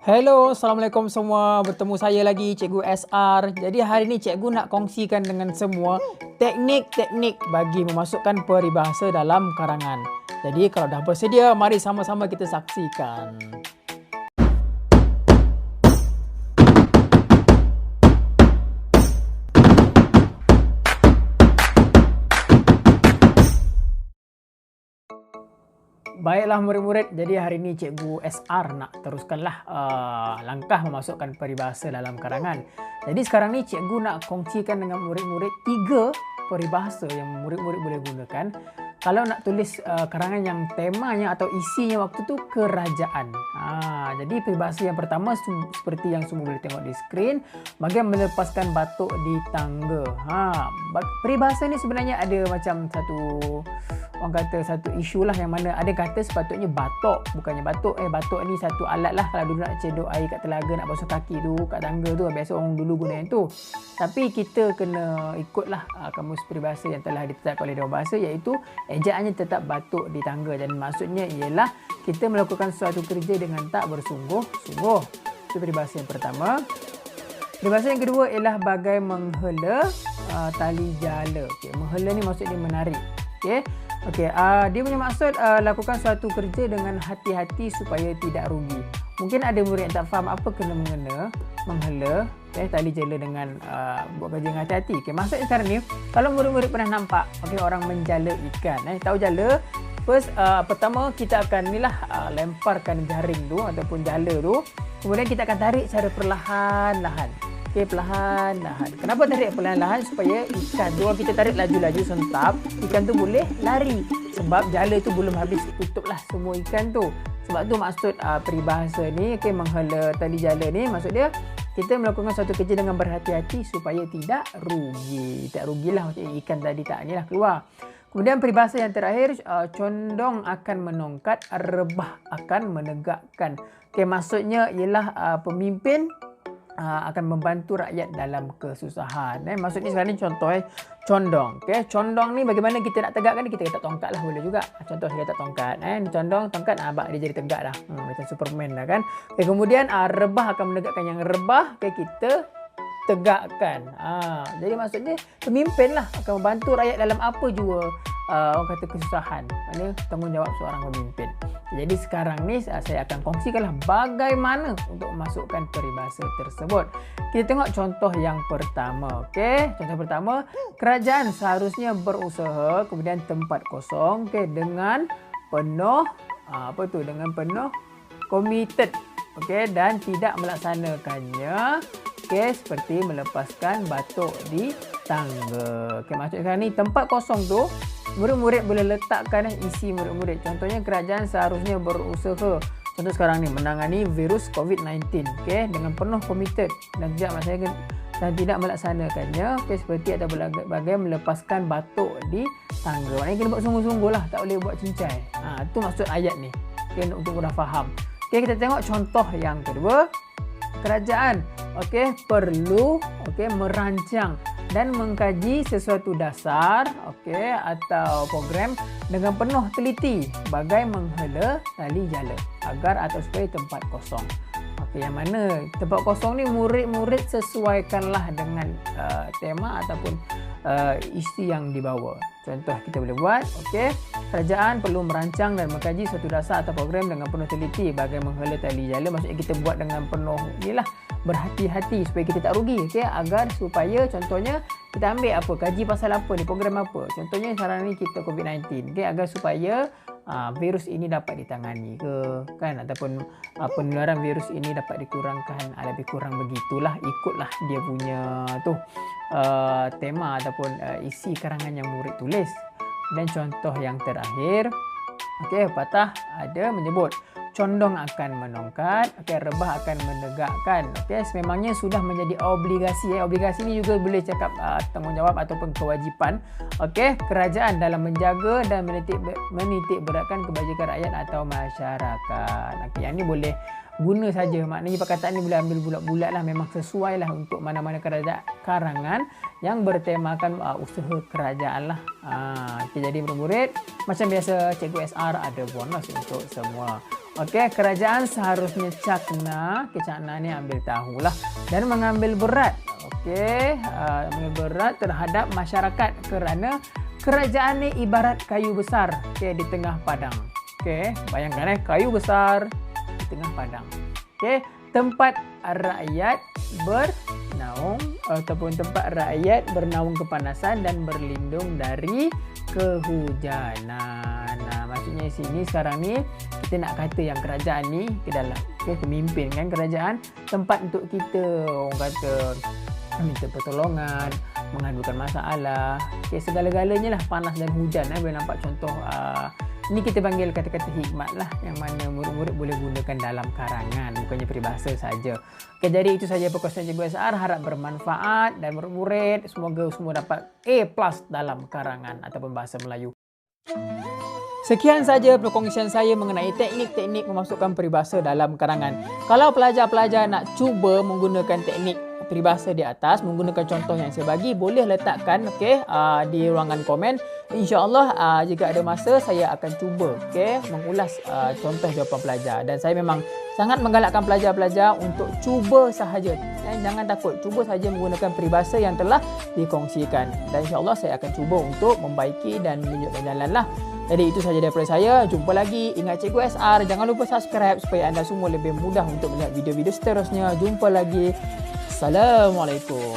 Hello, Assalamualaikum semua. Bertemu saya lagi, Cikgu SR. Jadi hari ini Cikgu nak kongsikan dengan semua teknik-teknik bagi memasukkan peribahasa dalam karangan. Jadi kalau dah bersedia, mari sama-sama kita saksikan. Baiklah murid-murid, jadi hari ini Cikgu SR nak teruskanlah langkah memasukkan peribahasa dalam karangan. Jadi sekarang ni Cikgu nak kongsikan dengan murid-murid 3 peribahasa yang murid-murid boleh gunakan kalau nak tulis karangan yang temanya atau isinya waktu tu kerajaan. Jadi peribahasa yang pertama seperti yang semua boleh tengok di skrin, bagaimana melepaskan batuk di tangga. Peribahasa ni sebenarnya ada macam orang kata satu isu lah, yang mana ada kata sepatutnya batuk, bukannya batuk. Batuk ni satu alat lah kalau dulu nak cedok air kat telaga, nak basuh kaki tu kat tangga tu, biasa orang dulu guna yang tu. Tapi kita kena ikutlah kamus peribahasa yang telah ditetapkan oleh Dewan Bahasa, iaitu ejaannya tetap batuk di tangga, dan maksudnya ialah kita melakukan suatu kerja dengan tak bersungguh-sungguh. Itu peribahasa yang pertama. Peribahasa yang kedua ialah bagai menghela tali jala. Menghela ni maksudnya menarik. Dia punya maksud lakukan suatu kerja dengan hati-hati supaya tidak rugi. Mungkin ada murid yang tak faham apa kena menghela tali jala dengan buat kerja dengan hati-hati. Maksudnya sekarang ni, kalau murid-murid pernah nampak orang menjala ikan, tahu jala? First, pertama kita akan lemparkan jaring tu ataupun jala tu. Kemudian kita akan tarik secara perlahan-lahan. Perlahan-lahan. Kenapa tarik perlahan-lahan? Supaya ikan tu, kita tarik laju-laju sentap, ikan tu boleh lari. Sebab jala tu belum habis tutuplah semua ikan tu. Sebab tu maksud peribahasa ni, menghela tali jala ni, maksud dia kita melakukan satu kerja dengan berhati-hati supaya tidak rugi. Tak rugilah, maksudnya ikan tadi tak ni lah keluar. Kemudian peribahasa yang terakhir, condong akan menongkat, rebah akan menegakkan. Maksudnya ialah pemimpin akan membantu rakyat dalam kesusahan. Maksudnya sekarang ni contoh condong. Condong ni bagaimana kita nak tegakkan ni, kita letak tongkat lah, boleh juga. Contoh saya letak tongkat. Ni condong, tongkat, dia jadi tegak dah. Macam Superman dah kan. Kemudian rebah akan menegakkan, yang rebah kita tegakkan. Jadi maksudnya pemimpin lah akan membantu rakyat dalam apa jua orang kata kesusahan. Maknanya tanggungjawab seorang pemimpin. Jadi sekarang ni saya akan kongsikanlah bagaimana untuk memasukkan peribahasa tersebut. Kita tengok contoh yang pertama. Contoh pertama, kerajaan seharusnya berusaha, kemudian tempat kosong, dengan penuh dengan penuh committed, dan tidak melaksanakannya, seperti melepaskan batuk di tangga. Maksud sekarang ni tempat kosong tu murid-murid boleh letakkan isi murid-murid. Contohnya kerajaan seharusnya berusaha, contoh sekarang ni, menangani virus COVID-19 dengan penuh committed dan tidak melaksanakannya, seperti atau bagai melepaskan batuk di tangga. Maknanya kena buat sungguh-sungguh lah, tak boleh buat cincai. Itu maksud ayat ni, untuk mudah faham. Kita tengok contoh yang kedua. Kerajaan perlu merancang dan mengkaji sesuatu dasar atau program dengan penuh teliti bagai menghela tali jala agar atau supaya tempat kosong. Yang mana tempat kosong ni murid-murid sesuaikanlah dengan tema ataupun isi yang dibawa. Contoh kita boleh buat, kerajaan perlu merancang dan mengkaji suatu dasar atau program dengan penuh teliti bagai menghela tali jala. Maksudnya kita buat dengan penuh berhati-hati supaya kita tak rugi, agar supaya contohnya kita ambil kaji pasal apa ni, program apa. Contohnya sekarang ni kita COVID-19, agar supaya virus ini dapat ditangani ataupun penularan virus ini dapat dikurangkan, lebih kurang begitulah, ikutlah dia punya tema ataupun isi karangan yang murid tulis. Dan contoh yang terakhir, patah ada menyebut condong akan menongkat, rebah akan menegakkan. Sememangnya sudah menjadi obligasi. Obligasi ni juga boleh cakap tanggungjawab ataupun kewajipan kerajaan dalam menjaga dan menitik beratkan kebajikan rakyat atau masyarakat. Yang ni boleh guna saja, maknanya perkataan ni boleh ambil bulat-bulat lah, memang sesuai lah untuk mana-mana karangan yang bertemakan usaha kerajaan lah. Jadi murid-murid, macam biasa Cikgu SR ada bonus untuk semua. Okey, kerajaan seharusnya cakna, cakna ni ambil tahulah dan mengambil berat. Okey, mengambil berat terhadap masyarakat kerana kerajaan ni ibarat kayu besar, okey, di tengah padang. Okey, bayangkan kayu besar di tengah padang. Okey, tempat rakyat bernaung ataupun tempat rakyat bernaung kepanasan dan berlindung dari kehujanan. Nah, maksudnya di sini sekarang ni kita nak kata yang kerajaan ni ke dalam pemimpin kan kerajaan tempat untuk kita orang kata minta pertolongan, mengadukan masalah, segala-galanya lah panas dan hujan boleh nampak contoh ini kita panggil kata-kata hikmat lah yang mana murid-murid boleh gunakan dalam karangan bukannya peribahasa saja. Okey, jadi itu saja perkongsian Cikgu SR, harap bermanfaat dan murid-murid semoga semua dapat A+ dalam karangan ataupun bahasa Melayu. Sekian saja perkongsian saya mengenai teknik-teknik memasukkan peribahasa dalam karangan. Kalau pelajar-pelajar nak cuba menggunakan teknik peribahasa di atas, menggunakan contoh yang saya bagi, boleh letakkan di ruangan komen. InsyaAllah jika ada masa saya akan cuba mengulas contoh jawapan pelajar. Dan saya memang sangat menggalakkan pelajar-pelajar untuk cuba sahaja. Jangan takut, cuba sahaja menggunakan peribahasa yang telah dikongsikan. Dan insyaAllah saya akan cuba untuk membaiki dan menunjukkan jalan lah. Jadi itu sahaja daripada saya. Jumpa lagi. Ingat Cikgu SR, jangan lupa subscribe supaya anda semua lebih mudah untuk melihat video-video seterusnya. Jumpa lagi. Assalamualaikum.